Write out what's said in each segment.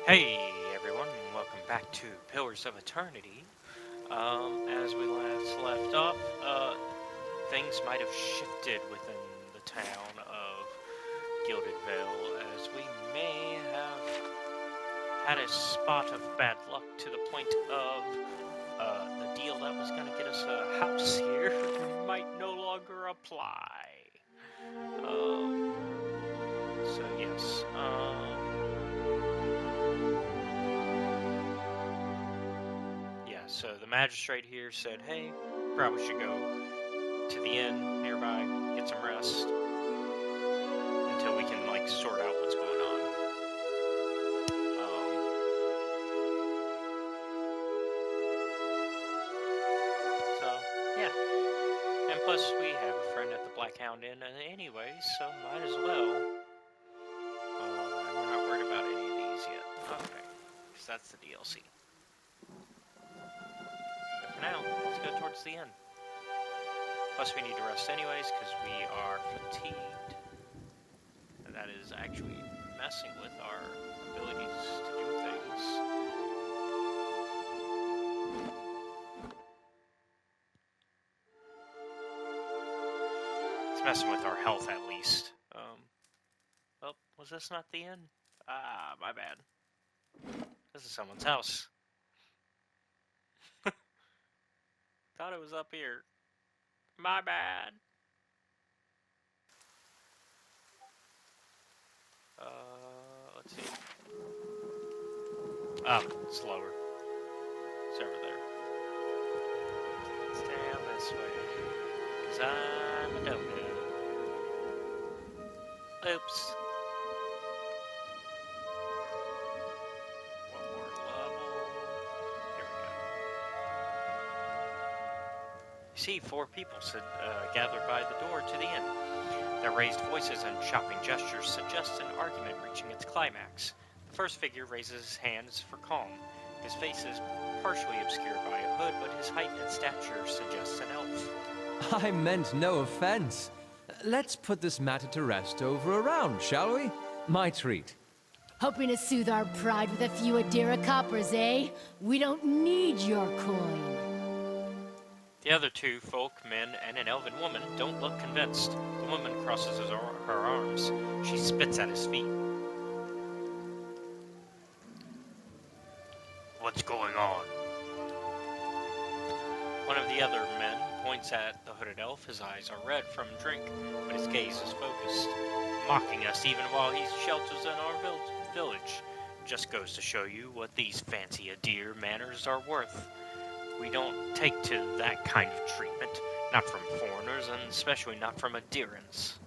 Hey everyone, and welcome back to Pillars of Eternity. As we last left off, things might have shifted within the town of Gilded Vale, as we may have had a spot of bad luck to the point of the deal that was going to get us a house here might no longer apply. So yes, So the magistrate here said, hey, probably should go to the inn nearby, get some rest, until we can, sort out what's going on. Yeah. And plus, we have a friend at the Black Hound Inn anyway, so might as well. And we're not worried about any of these yet. Okay. Because that's the DLC. Now, let's go towards the end. Plus, we need to rest anyways, because we are fatigued. And that is actually messing with our abilities to do things. It's messing with our health, at least. Oh, was this not the end? Ah, my bad. This is someone's house. Thought it was up here. My bad. Let's see. Oh, it's lower. It's over there. It's down this way. 'Cause I'm a dodo. Oops. One more level. Here we go. You see, 4 people gathered by the door to the inn. Their raised voices and shopping gestures suggest an argument reaching its climax. The first figure raises his hands for calm. His face is partially obscured by a hood, but his height and stature suggests an elf. I meant no offense. Let's put this matter to rest over a round, shall we? My treat. Hoping to soothe our pride with a few Adira coppers, eh? We don't need your coin. The other 2 folk, men, and an elven woman don't look convinced. The woman crosses her arms. She spits at his feet. What's going on? One of the other men points at the hooded elf. His eyes are red from drink, but his gaze is focused, mocking us even while he shelters in our village. Just goes to show you what these fancy Adir manners are worth. We don't take to that kind of treatment, not from foreigners, and especially not from Adirans.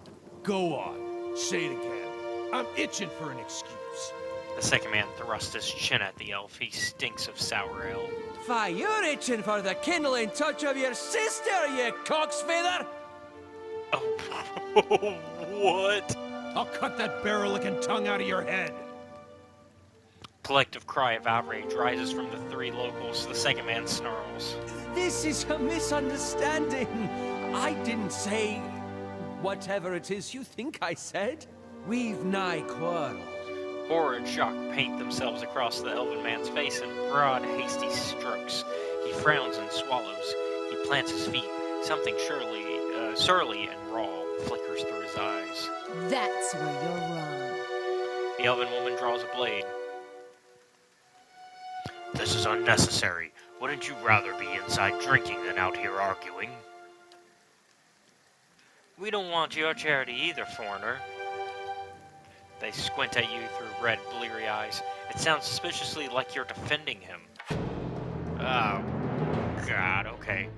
Go on, say it again. I'm itching for an excuse. The second man thrusts his chin at the elf. He stinks of sour ale. Why, you're itching for the kindling touch of your sister, you cocksfeather! Oh, what? I'll cut that barrel-licking tongue out of your head. Collective cry of outrage rises from the 3 locals. The second man snarls. This is a misunderstanding. I didn't say whatever it is you think I said. We've nigh quarreled. Horror and shock paint themselves across the elven man's face in broad, hasty strokes. He frowns and swallows. He plants his feet. Something surly and raw flickers through his eyes. That's where you're wrong. The elven woman draws a blade. This is unnecessary. Wouldn't you rather be inside drinking than out here arguing? We don't want your charity either, foreigner. They squint at you through red, bleary eyes. It sounds suspiciously like you're defending him. Oh, God, okay.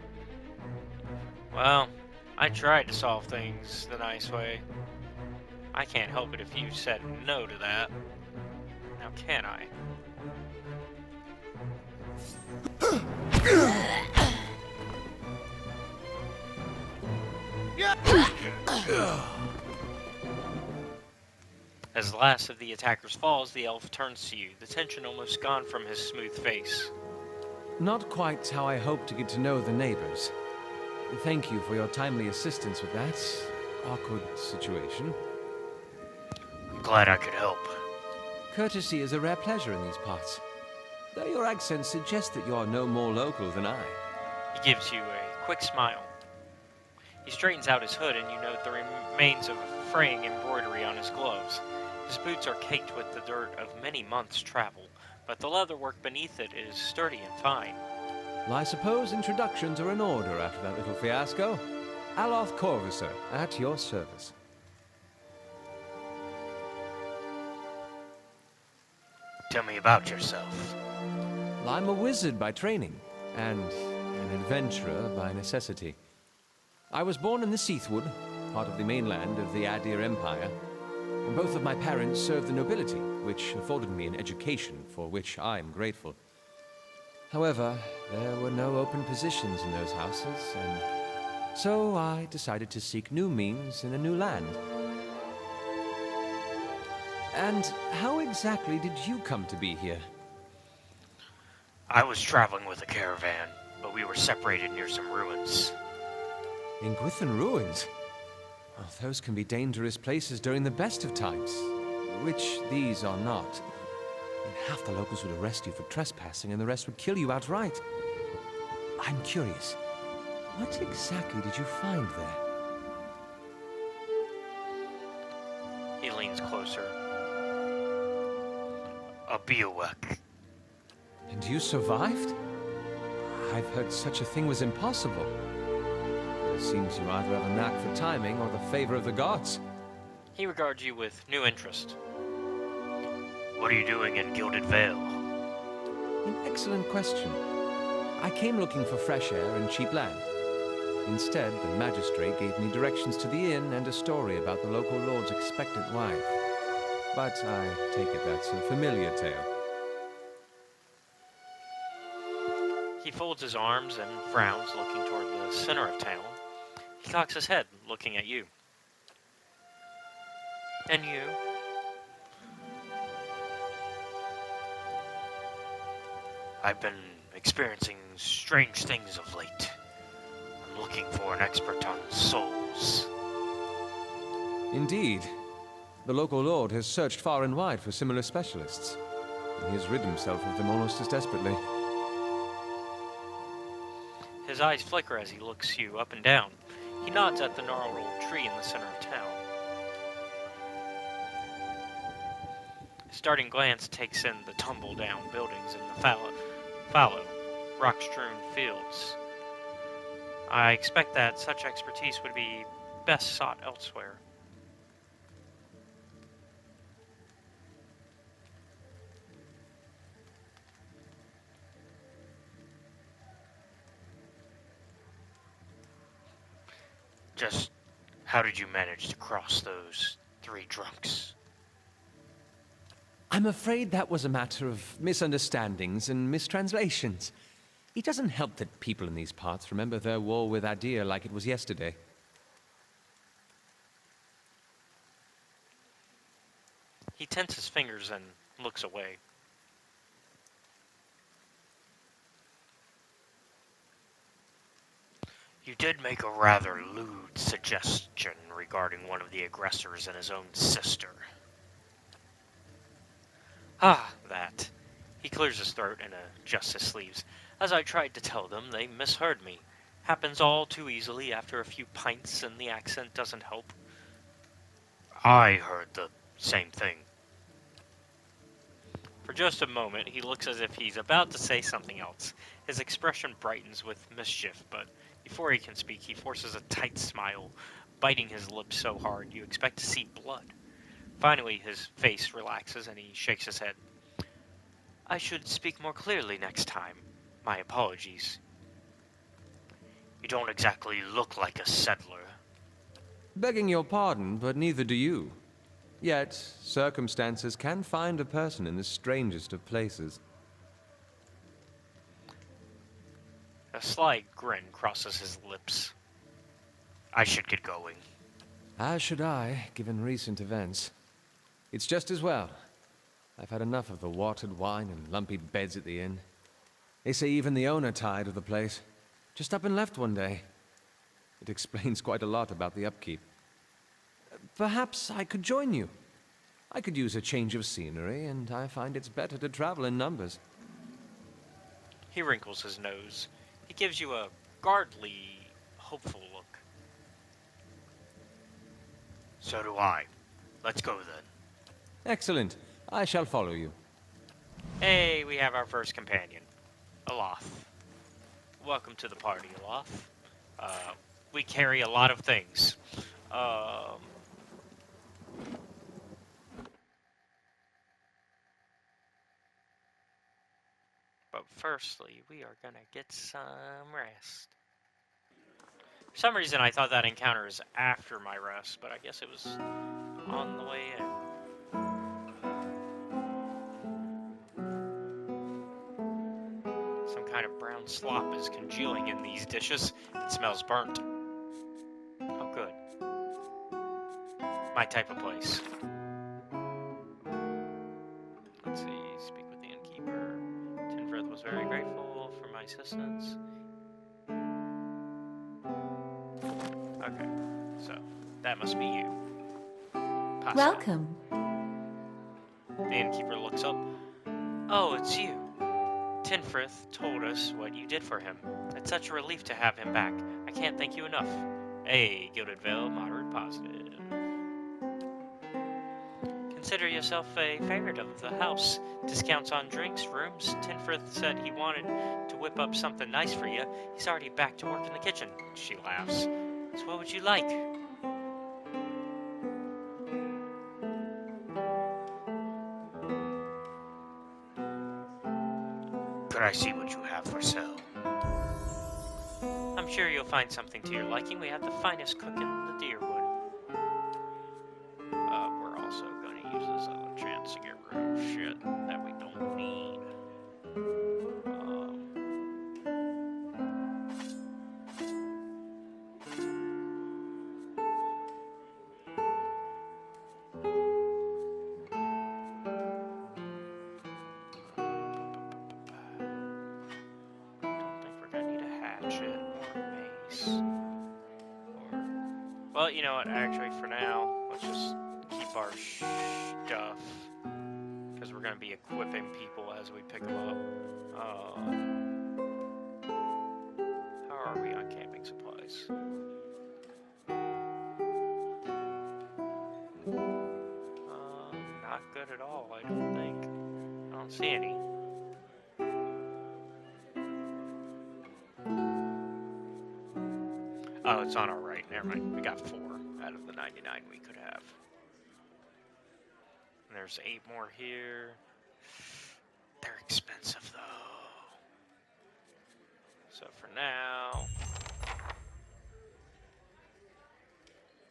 Well, I tried to solve things the nice way. I can't help it if you said no to that. Now can I? As the last of the attackers falls, the elf turns to you, the tension almost gone from his smooth face. Not quite how I hoped to get to know the neighbors. Thank you for your timely assistance with that awkward situation. I'm glad I could help. Courtesy is a rare pleasure in these parts. Though your accent suggests that you're no more local than I. He gives you a quick smile. He straightens out his hood, and you note the remains of a fraying embroidery on his gloves. His boots are caked with the dirt of many months' travel, but the leatherwork beneath it is sturdy and fine. Well, I suppose introductions are in order after that little fiasco. Aloth Corvusser, at your service. Tell me about yourself. Well, I'm a wizard by training, and an adventurer by necessity. I was born in the Seathwood, part of the mainland of the Adir Empire, and both of my parents served the nobility, which afforded me an education for which I am grateful. However, there were no open positions in those houses, and so I decided to seek new means in a new land. And how exactly did you come to be here? I was traveling with a caravan, but we were separated near some ruins. In Gwithan ruins? Oh, those can be dangerous places during the best of times, which these are not. And half the locals would arrest you for trespassing, and the rest would kill you outright. I'm curious, what exactly did you find there? He leans closer. A bivouac. And you survived? I've heard such a thing was impossible. It seems you either have a knack for timing or the favor of the gods. He regards you with new interest. What are you doing in Gilded Vale? An excellent question. I came looking for fresh air and cheap land. Instead, the magistrate gave me directions to the inn and a story about the local lord's expectant wife. But I take it that's a familiar tale. He folds his arms and frowns, looking toward the center of town. He cocks his head, looking at you. And you? I've been experiencing strange things of late. I'm looking for an expert on souls. Indeed. The local lord has searched far and wide for similar specialists. And he has rid himself of them almost as desperately. His eyes flicker as he looks you up and down. He nods at the gnarled tree in the center of town. His starting glance takes in the tumble-down buildings and the fallow, rock-strewn fields. I expect that such expertise would be best sought elsewhere. Just how did you manage to cross those 3 drunks? I'm afraid that was a matter of misunderstandings and mistranslations. It doesn't help that people in these parts remember their war with Adir like it was yesterday. He tenses his fingers and looks away. You did make a rather lewd suggestion regarding one of the aggressors and his own sister. Ah, that. He clears his throat and adjusts his sleeves. As I tried to tell them, they misheard me. Happens all too easily after a few pints, and the accent doesn't help. I heard the same thing. For just a moment, he looks as if he's about to say something else. His expression brightens with mischief, but before he can speak, he forces a tight smile, biting his lips so hard you expect to see blood. Finally, his face relaxes and he shakes his head. I should speak more clearly next time. My apologies. You don't exactly look like a settler. Begging your pardon, but neither do you. Yet, circumstances can find a person in the strangest of places. A sly grin crosses his lips. I should get going. As should I, given recent events. It's just as well. I've had enough of the watered wine and lumpy beds at the inn. They say even the owner tired of the place. Just up and left one day. It explains quite a lot about the upkeep. Perhaps I could join you. I could use a change of scenery, and I find it's better to travel in numbers. He wrinkles his nose. He gives you a guardly, hopeful look. So do I. Let's go then. Excellent. I shall follow you. Hey, we have our first companion, Aloth. Welcome to the party, Aloth. We carry a lot of things. But firstly, we are gonna get some rest. For some reason, I thought that encounter was after my rest, but I guess it was on the way in. Some kind of brown slop is congealing in these dishes. It smells burnt. Oh, good. My type of place. Let's see. Speak with the innkeeper. Tinfrith was very grateful for my assistance. Okay, so that must be you. Pasta. Welcome. The innkeeper looks up. Oh, it's you. Tinfrith told us what you did for him. It's such a relief to have him back. I can't thank you enough. Hey, Gilded Veil, moderate positive. Consider yourself a favorite of the house. Discounts on drinks, rooms. Tinfrith said he wanted to whip up something nice for you. He's already back to work in the kitchen. She laughs. So what would you like? Could I see what you have for sale? I'm sure you'll find something to your liking. We have the finest cook in the Deerwood. We're also going to use this other chance to get rid of shit that we don't need. Well, you know what, actually, for now, let's just keep our stuff, because we're going to be equipping people as we pick them up. How are we on camping supplies? Not good at all, I don't think. I don't see any. Oh, it's on our right. Never mind. We got 4 out of the 99 we could have. And there's 8 more here. They're expensive, though. So for now...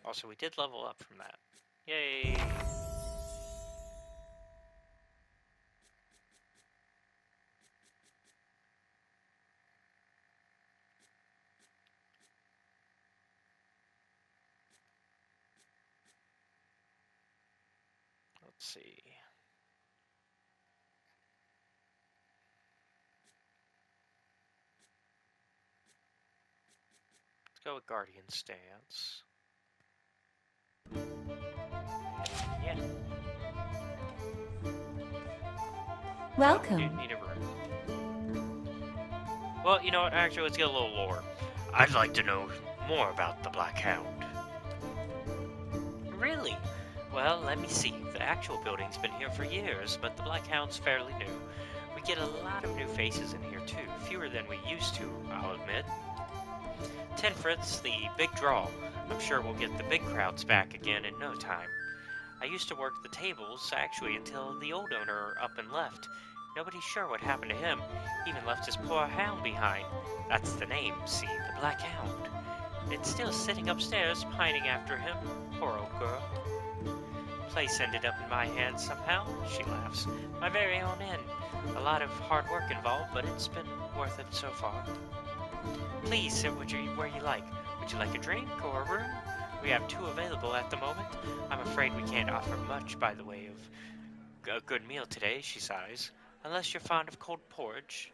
Also, we did level up from that. Yay! Let's see. Let's go with Guardian Stance. Yeah. Welcome. You need a room. Well, you know what? Actually, let's get a little lore. I'd like to know more about the Black Hound. Really? Well, let me see. The actual building's been here for years, but the Black Hound's fairly new. We get a lot of new faces in here, too. Fewer than we used to, I'll admit. Tinfrith's the big draw. I'm sure we'll get the big crowds back again in no time. I used to work the tables, actually, until the old owner up and left. Nobody's sure what happened to him. He even left his poor hound behind. That's the name, see, the Black Hound. It's still sitting upstairs, pining after him. Poor old girl. Place ended up in my hands somehow, she laughs. My very own inn. A lot of hard work involved, but it's been worth it so far. Please sit where you like. Would you like a drink or a room? We have 2 available at the moment. I'm afraid we can't offer much by the way of a good meal today, she sighs. Unless you're fond of cold porridge.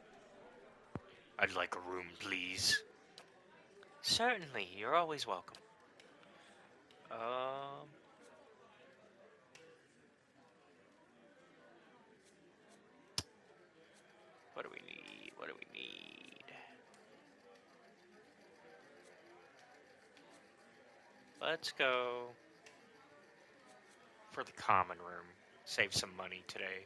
I'd like a room, please. Certainly, you're always welcome. What do we need? What do we need? Let's go for the common room. Save some money today.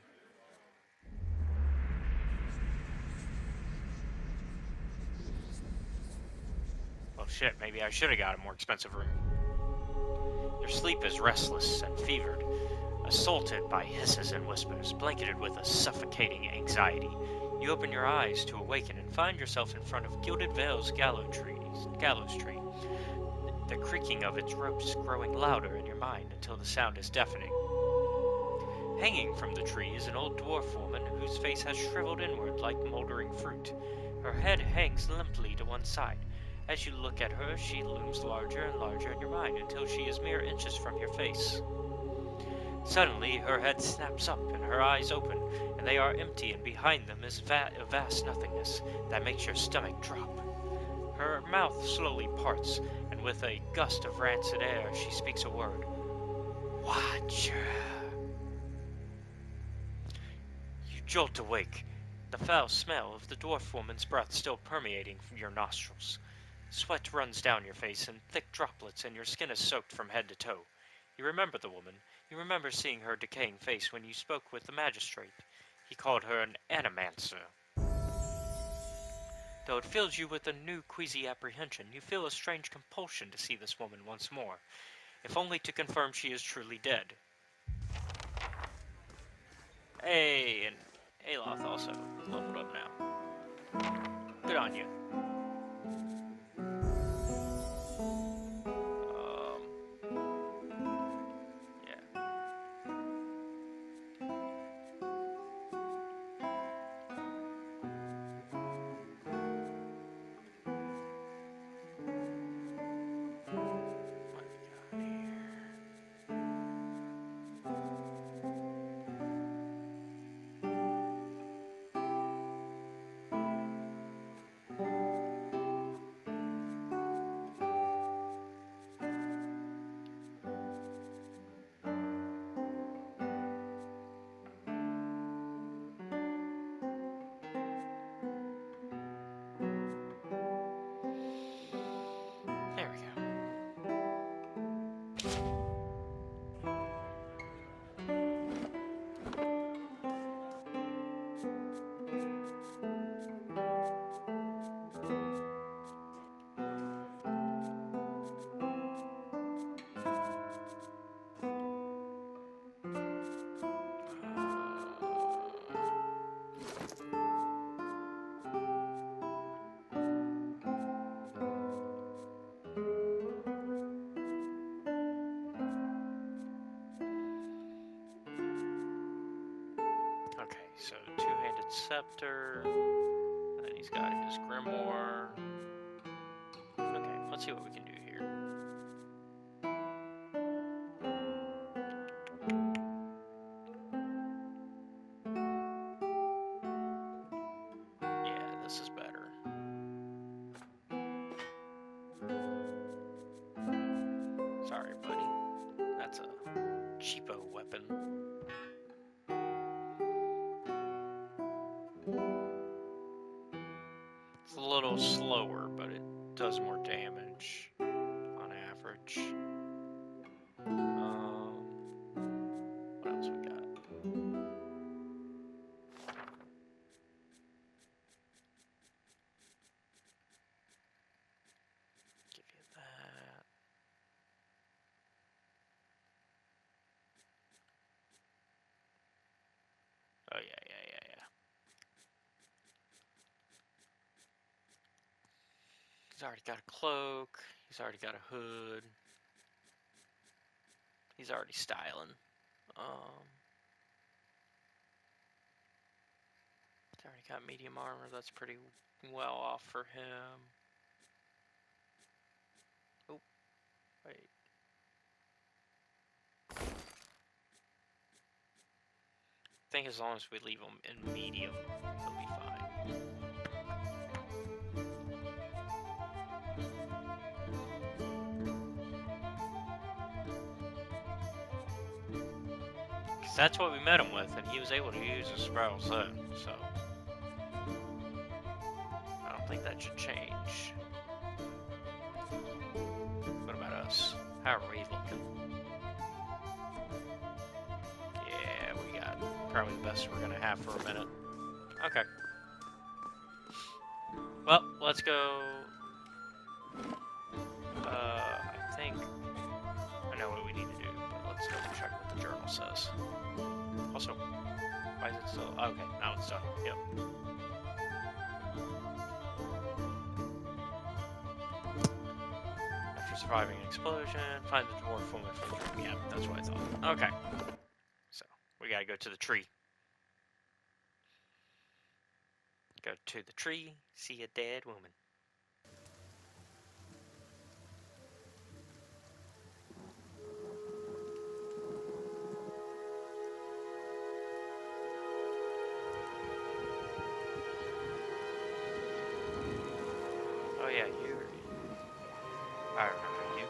Well, shit, maybe I should have got a more expensive room. Your sleep is restless and fevered, assaulted by hisses and whispers, blanketed with a suffocating anxiety. You open your eyes to awaken and find yourself in front of Gilded Vale's gallows tree, the creaking of its ropes growing louder in your mind until the sound is deafening. Hanging from the tree is an old dwarf woman whose face has shriveled inward like moldering fruit. Her head hangs limply to one side. As you look at her, she looms larger and larger in your mind until she is mere inches from your face. Suddenly, her head snaps up and her eyes open, and they are empty, and behind them is a vast nothingness that makes your stomach drop. Her mouth slowly parts, and with a gust of rancid air, she speaks a word. Watcher. You jolt awake, the foul smell of the dwarf woman's breath still permeating your nostrils. Sweat runs down your face in thick droplets, and your skin is soaked from head to toe. You remember the woman. You remember seeing her decaying face when you spoke with the magistrate. He called her an animancer. Though it fills you with a new queasy apprehension, you feel a strange compulsion to see this woman once more, if only to confirm she is truly dead. Hey, and Aloth also leveled up now. Good on you. Yeah. What do we got here? There we go. Okay, so two-handed scepter, and then he's got his grimoire. Okay, let's see what we can do here. Yeah, this is better. Sorry, buddy. That's a cheapo weapon. It's a little slower, but it does more damage on average. What else we got? Give you that. Oh, yeah. He's already got a cloak. He's already got a hood. He's already styling. He's already got medium armor. That's pretty well off for him. Oh, wait. I think as long as we leave him in medium, he'll be fine. Because that's what we met him with, and he was able to use a spiral set, so. don't think that should change. What about us? How are we looking? Yeah, we got probably the best we're gonna have for a minute. Okay. Well, let's go. I think I know what we need to do, but let's double check what the journal says. Also, why is it still? Okay, now it's done. Yep. After surviving an explosion, find the dwarf woman from the dream. Yeah, that's what I thought. Okay. So, we gotta go to the tree. Go to the tree, see a dead woman. Oh yeah, I remember you.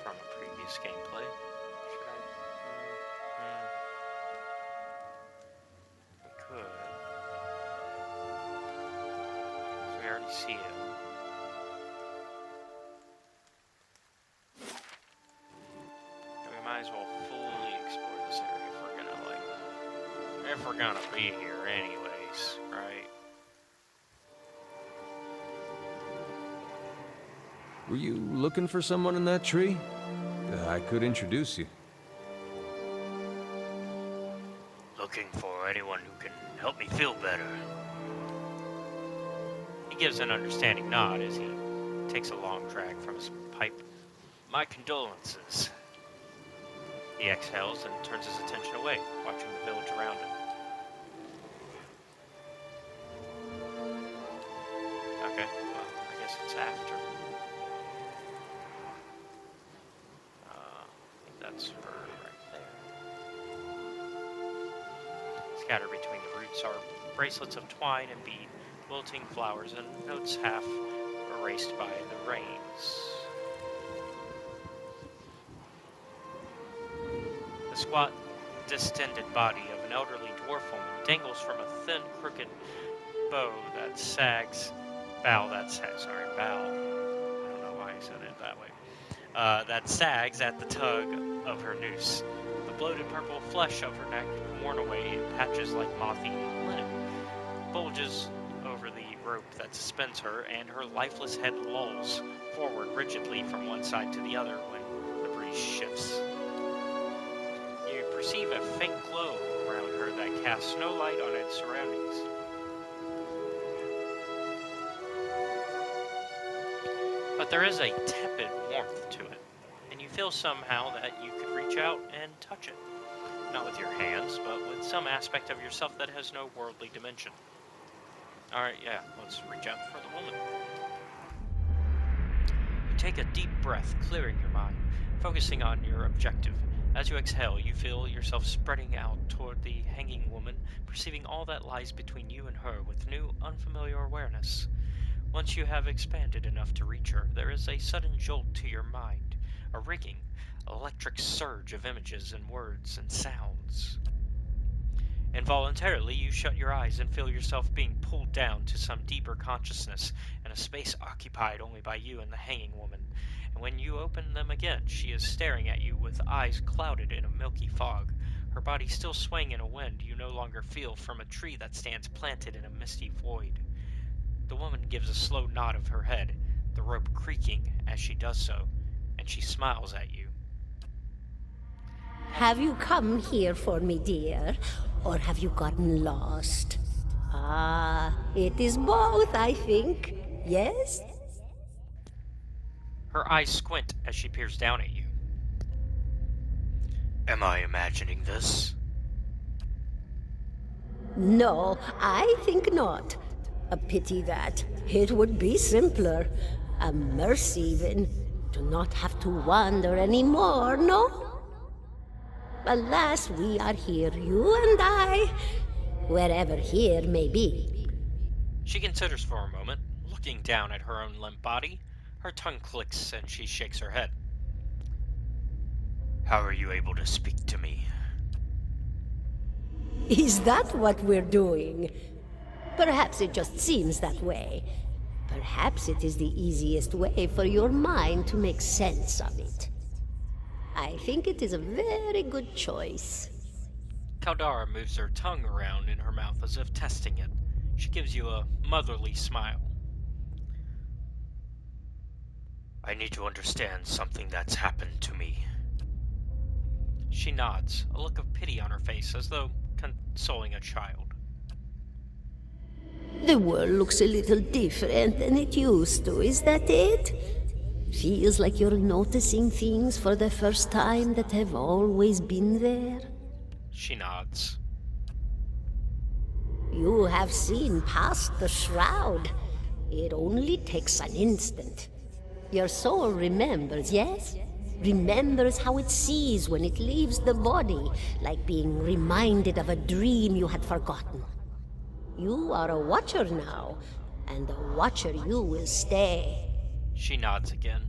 From a previous gameplay. Should I? We could. So we already see him. And we might as well fully explore this area if we're gonna be here anyways, right? Were you looking for someone in that tree? I could introduce you. Looking for anyone who can help me feel better. He gives an understanding nod as he takes a long drag from his pipe. My condolences. He exhales and turns his attention away, watching the village around him. Okay, well, I guess it's after. I think that's her right there. Scattered between the roots are bracelets of twine and bead, wilting flowers, and notes half erased by the rains. The squat, distended body of an elderly dwarf woman dangles from a thin, crooked bow that sags. Bow. I don't know why I said it that way. That sags at the tug of her noose. The bloated purple flesh of her neck, worn away in patches like moth-eaten linen, bulges over the rope that suspends her, and her lifeless head lolls forward rigidly from one side to the other when the breeze shifts. You perceive a faint glow around her that casts no light on its surroundings. But there is a tepid warmth to it, and you feel somehow that you could reach out and touch it. Not with your hands, but with some aspect of yourself that has no worldly dimension. Alright, yeah, let's reach out for the woman. You take a deep breath, clearing your mind, focusing on your objective. As you exhale, you feel yourself spreading out toward the hanging woman, perceiving all that lies between you and her with new, unfamiliar awareness. Once you have expanded enough to reach her, there is a sudden jolt to your mind, a ringing, electric surge of images and words and sounds. Involuntarily, you shut your eyes and feel yourself being pulled down to some deeper consciousness in a space occupied only by you and the hanging woman. And when you open them again, she is staring at you with eyes clouded in a milky fog, her body still swaying in a wind you no longer feel from a tree that stands planted in a misty void. The woman gives a slow nod of her head, the rope creaking as she does so, and she smiles at you. Have you come here for me, dear, or have you gotten lost? Ah, it is both, I think. Yes? Her eyes squint as she peers down at you. Am I imagining this? No, I think not. A pity that. It would be simpler. A mercy, even. To not have to wander anymore, no? Alas, we are here, you and I, wherever here may be. She considers for a moment, looking down at her own limp body. Her tongue clicks and she shakes her head. How are you able to speak to me? Is that what we're doing? Perhaps it just seems that way. Perhaps it is the easiest way for your mind to make sense of it. I think it is a very good choice. Caldara moves her tongue around in her mouth as if testing it. She gives you a motherly smile. I need to understand something that's happened to me. She nods, a look of pity on her face as though consoling a child. The world looks a little different than it used to, is that it? Feels like you're noticing things for the first time that have always been there? She nods. You have seen past the shroud. It only takes an instant. Your soul remembers, yes? Remembers how it sees when it leaves the body, like being reminded of a dream you had forgotten. You are a watcher now, and a watcher you will stay. She nods again.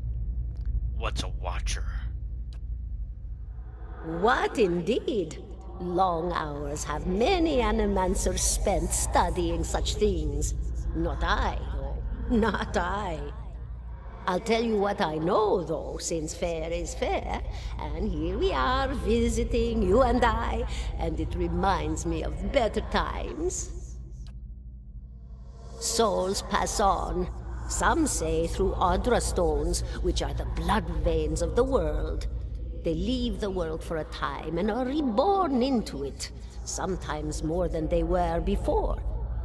What's a watcher? What indeed? Long hours have many animancers spent studying such things. Not I, though. Not I. I'll tell you what I know, though, since fair is fair, and here we are visiting, you and I, and it reminds me of better times. Souls pass on, some say through Audra stones, which are the blood veins of the world. They leave the world for a time and are reborn into it, sometimes more than they were before,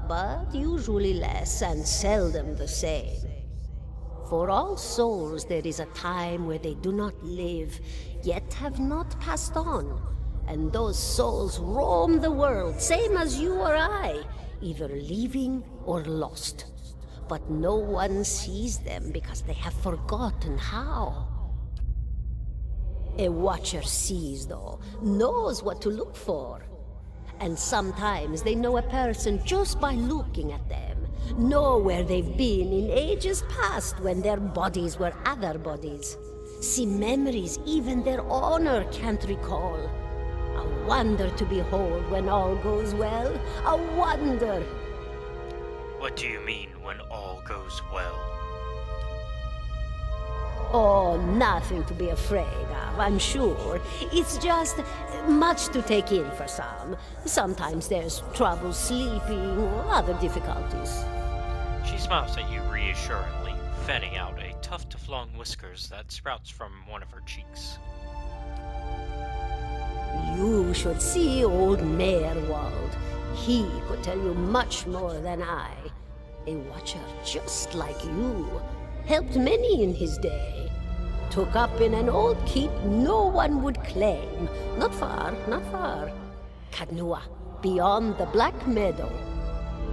but usually less and seldom the same. For all souls there is a time where they do not live, yet have not passed on, and those souls roam the world, same as you or I, either leaving or lost. But no one sees them because they have forgotten how. A watcher sees, though, knows what to look for. And sometimes they know a person just by looking at them, know where they've been in ages past when their bodies were other bodies. See memories even their owner can't recall. A wonder to behold when all goes well, a wonder. What do you mean when all goes well? Oh, nothing to be afraid of, I'm sure. It's just much to take in for some. Sometimes there's trouble sleeping or other difficulties. She smiles at you reassuringly, fanning out a tuft of long whiskers that sprouts from one of her cheeks. You should see old Merwald. He could tell you much more than I. A watcher just like you. Helped many in his day. Took up in an old keep no one would claim. Not far, not far. Kadnua, beyond the Black Meadow.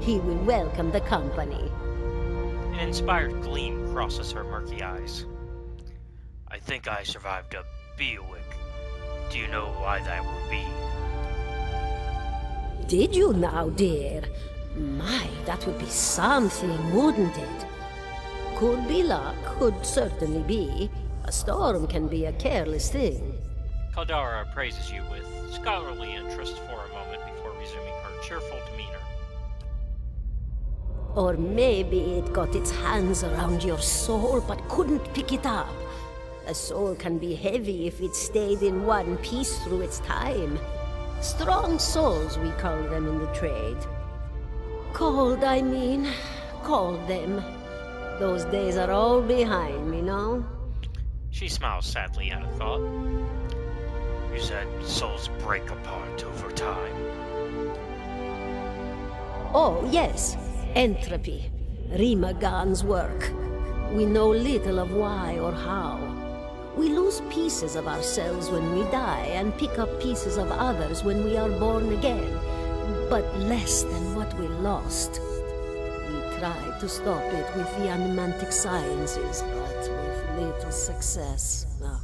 He will welcome the company. An inspired gleam crosses her murky eyes. I think I survived a Bewick. Do you know why that would be? Did you now, dear? My, that would be something, wouldn't it? Could be luck, could certainly be. A storm can be a careless thing. Caldara praises you with scholarly interest for a moment before resuming her cheerful demeanor. Or maybe it got its hands around your soul but couldn't pick it up. A soul can be heavy if it stayed in one piece through its time. Strong souls, we call them in the trade. Cold, I mean. Called them. Those days are all behind me, no? She smiles sadly at a thought. You said souls break apart over time. Oh, yes. Entropy. Rimagan's work. We know little of why or how. We lose pieces of ourselves when we die and pick up pieces of others when we are born again, but less than what we lost. We tried to stop it with the animantic sciences, but with little success. No.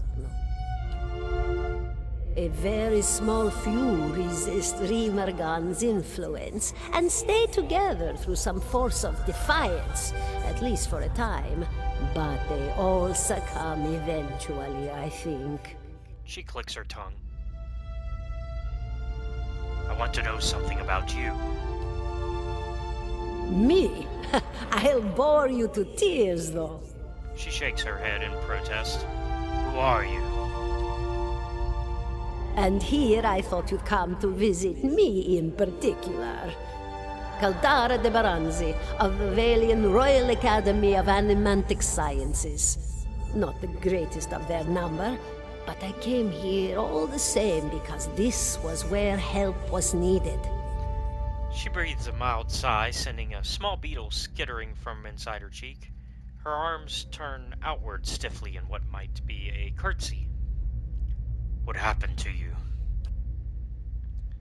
A very small few resist Rimergan's influence and stay together through some force of defiance, at least for a time. But they all succumb eventually, I think. She clicks her tongue. I want to know something about you. Me? I'll bore you to tears, though. She shakes her head in protest. Who are you? And here I thought you'd come to visit me in particular. Caldara de Baranzi of the Valian Royal Academy of Animantic Sciences. Not the greatest of their number, but I came here all the same because this was where help was needed. She breathes a mild sigh, sending a small beetle skittering from inside her cheek. Her arms turn outward stiffly in what might be a curtsy. What happened to you?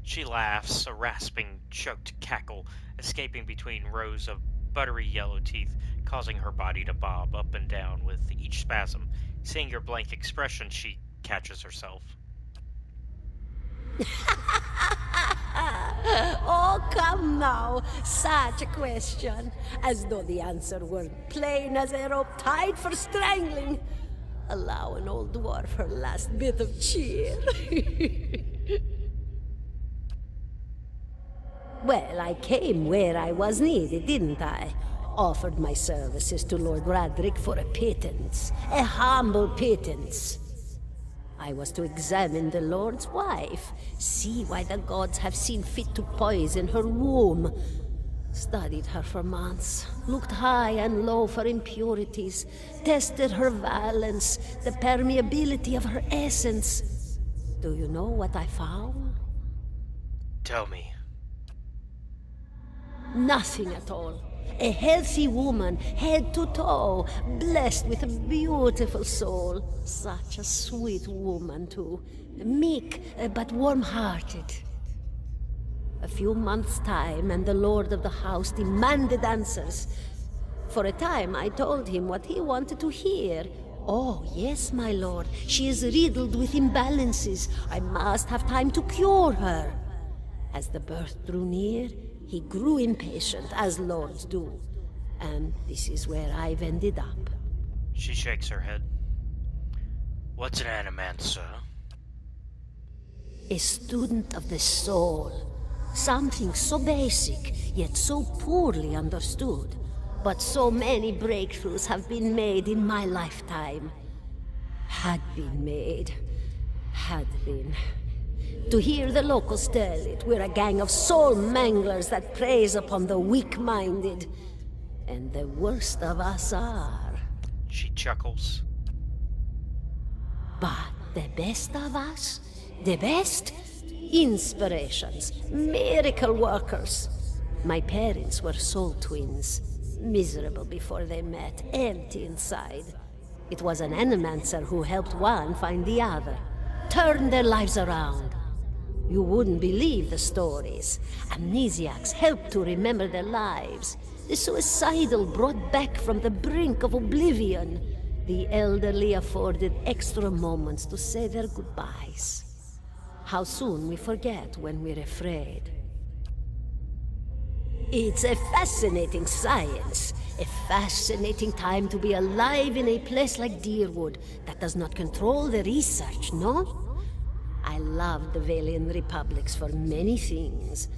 She laughs, a rasping, choked cackle escaping between rows of buttery yellow teeth, causing her body to bob up and down with each spasm. Seeing your blank expression, she catches herself. Oh, come now. Such a question. As though the answer were plain as a rope tied for strangling. Allow an old dwarf her last bit of cheer. Well, I came where I was needed, didn't I? Offered my services to Lord Radric for a pittance. A humble pittance. I was to examine the Lord's wife, see why the gods have seen fit to poison her womb. Studied her for months, looked high and low for impurities, tested her valence, the permeability of her essence. Do you know what I found? Tell me. Nothing at all. A healthy woman, head to toe, blessed with a beautiful soul. Such a sweet woman, too. Meek, but warm-hearted. A few months' time, and the lord of the house demanded answers. For a time, I told him what he wanted to hear. Oh, yes, my lord. She is riddled with imbalances. I must have time to cure her. As the birth drew near, he grew impatient, as lords do. And this is where I've ended up. She shakes her head. What's an animancer? A student of the soul. Something so basic, yet so poorly understood. But so many breakthroughs have been made in my lifetime. Had been. To hear the locals tell it, we're a gang of soul manglers that preys upon the weak-minded. And the worst of us are. She chuckles. But the best of us? The best? Inspirations, miracle workers. My parents were soul twins. Miserable before they met, empty inside. It was an animancer who helped one find the other. Turned their lives around. You wouldn't believe the stories. Amnesiacs helped to remember their lives. The suicidal brought back from the brink of oblivion. The elderly afforded extra moments to say their goodbyes. How soon we forget when we're afraid. It's a fascinating science. A fascinating time to be alive in a place like Deerwood that does not control the research, no? I love the Valian Republics for many things,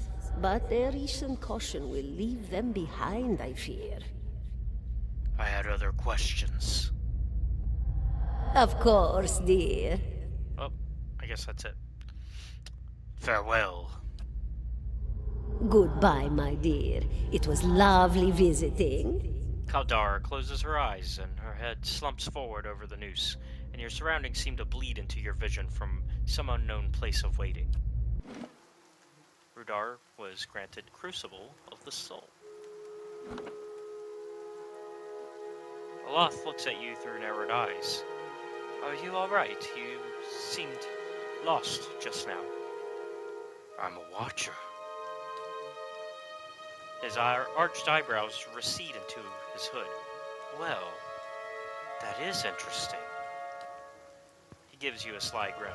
but their recent caution will leave them behind, I fear. I had other questions. Of course, dear. Oh, I guess that's it. Farewell. Goodbye, my dear. It was lovely visiting. Caldara closes her eyes and her head slumps forward over the noose, and your surroundings seem to bleed into your vision from some unknown place of waiting. Rudar was granted Crucible of the Soul. Aloth looks at you through narrowed eyes. Are you alright? You seemed lost just now. I'm a watcher. His arched eyebrows recede into his hood. Well, that is interesting. He gives you a sly grin.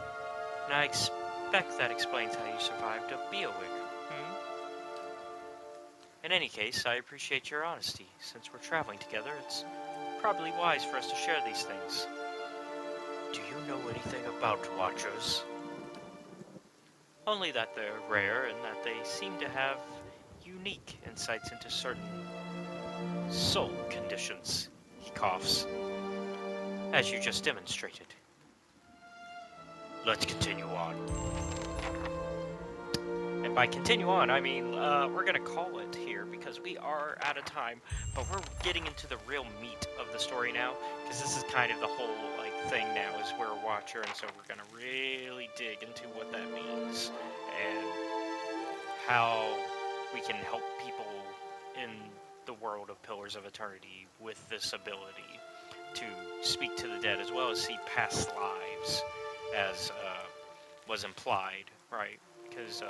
And I expect that explains how you survived a Beowig, In any case, I appreciate your honesty. Since we're traveling together, it's probably wise for us to share these things. Do you know anything about Watchers? Only that they're rare and that they seem to have unique insights into certain soul conditions. He coughs, as you just demonstrated. Let's continue on. And by continue on, I mean, we're gonna call it here because we are out of time, but we're getting into the real meat of the story now, because this is kind of the whole, like, thing now, is we're a watcher, and so we're gonna really dig into what that means, and how we can help people in the world of Pillars of Eternity with this ability to speak to the dead as well as see past lives, as was implied, right? Because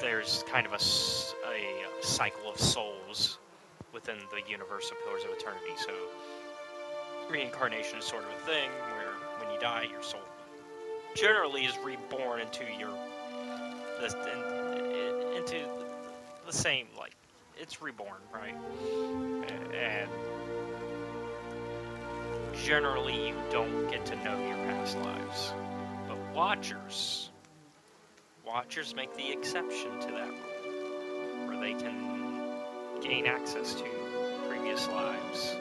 there's kind of a cycle of souls within the universe of Pillars of Eternity. So reincarnation is sort of a thing where when you die, your soul generally is reborn into into the same, like, it's reborn, right? And generally you don't get to know your past lives. But Watchers make the exception to that rule, where they can gain access to previous lives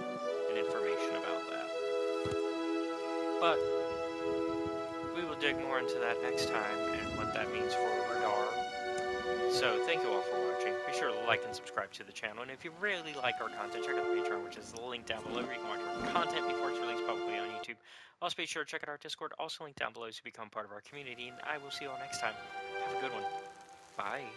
and information about that. But we will dig more into that next time and what that means for Rudar. So thank you all for watching. Be sure to like and subscribe to the channel, and if you really like our content, check out the Patreon, which is the link down below, where you can watch our content before it's released publicly on YouTube. Also be sure to check out our Discord, also linked down below, to become part of our community, and I will see you all next time. Have a good one. Bye.